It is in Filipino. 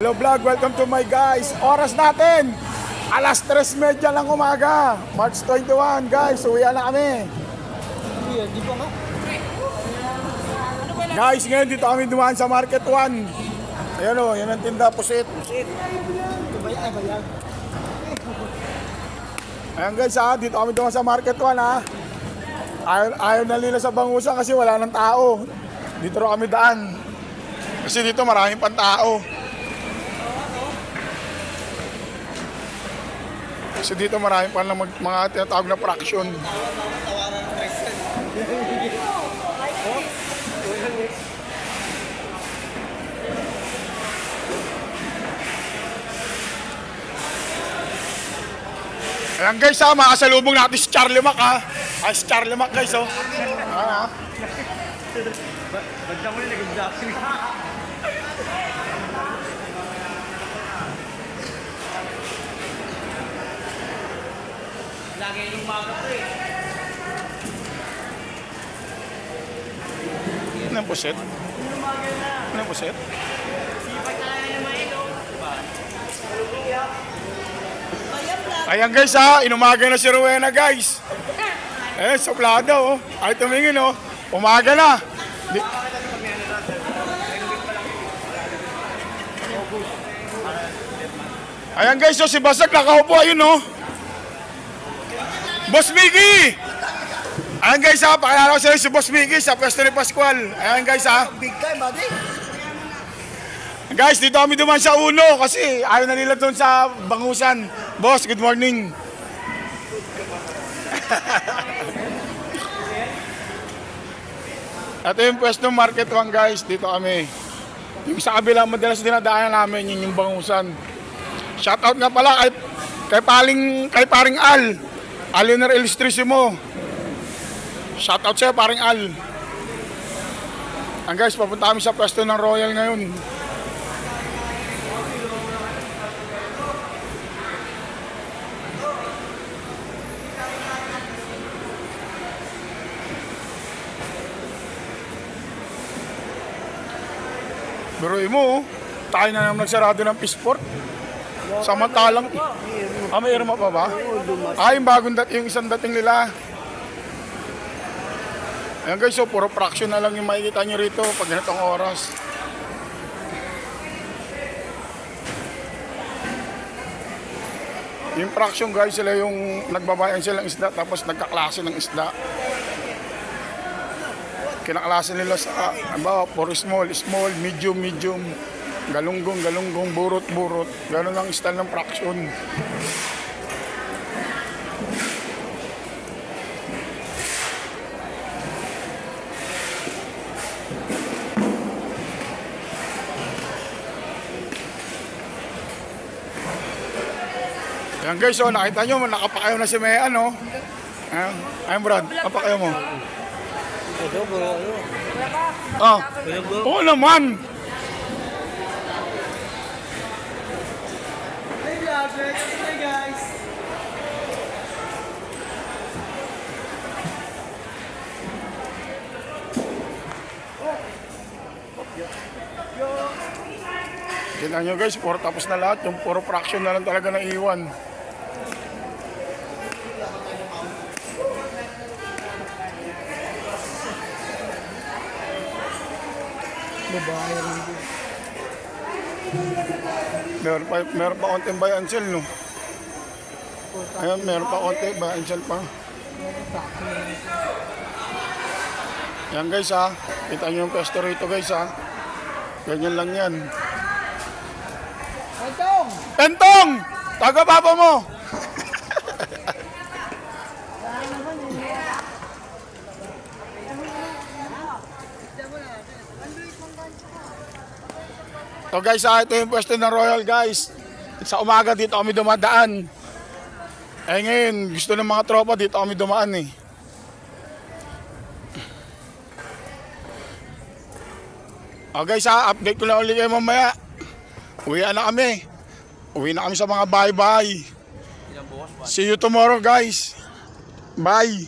Hello vlog, welcome to my guys. Oras natin, alas 3:30 lang umaga, March 21 guys, uwian na kami. Guys, ngayon dito kami dumaan sa Market 1. Ayan o, yan ang tinda, pusit. Ayan guys ha, dito kami dumaan sa Market 1 ha. Ayaw na nila sa bangusan kasi wala ng tao. Dito rin kami daan. Kasi dito maraming pang tao. Kasi dito marami pa lang mga tinatawag na fraction. Ayan guys ha, makasalubong natin si Charlie Mac ha. Ay, si Charlie Mac guys oh. Ha? Bagda mo rin nag-exhaustion. Lagi yung maga ko eh. Ano yung pusit? Ano yung pusit? Sipag tayo na mailo. Ayan guys ha, inumaga na si Rowena guys. Eh, suplado oh. Ay tumingin oh. Umaga na. Ayan guys, so si Basag nakaupo ayun oh. Boss Mickey! Ayan guys ha, pakilala ko sila si Boss Mickey sa pwesto ni Pascual. Ayan guys ha. Big time, buddy. Guys, dito kami duman sa uno kasi ayaw na nila doon sa bangusan. Boss, good morning. Ito yung pwesto Market 1 guys, dito kami. Yung sa kabila madalas dinadaanan namin, yun yung bangusan. Shoutout nga pala kay paring Al. Alioner Ilustrisimo. Shoutout sa'yo paring Al. Ang guys, papunta kami sa pwesto ng Royal ngayon. Biruin mo, tayo na naman nagsarado ng Peaceport. Samantalang, may irma pa ba? Yung bagong yung isang dating nila. Ayan guys, so puro fraction na lang yung makikita nyo rito pag ganitong oras. Yung fraction guys, sila yung nagbabayan silang isda tapos nagkaklase ng isda. Kinaklase nila sa puro small, medium, galunggong, burot. Ganun ang style ng fraction. Yan guys, so nakita nyo, nakapakayo na si Mea, no? Ayan Brad, kapakayo mo. Oo naman. Hey vloggers, hey guys. Kita nyo guys, puro tapos na lahat. Yung puro fraction na lang talaga na iwan. Meron pa konting buy and sell, no? Ayan, meron pa konting buy and sell pa. Yan guys ha, kita nyo yung pwesto rito guys ha. Ganyan lang yan. Pentong! Taga papa mo! So guys, ito yung pwesto ng Royal guys. Sa umaga dito kami dumadaan. Ngayon, gusto ng mga tropa dito kami dumaan eh. Guys, update ko lang ulit kayo mamaya. Uwi na kami. Uwi na kami sa mga bye-bye. See you tomorrow guys. Bye.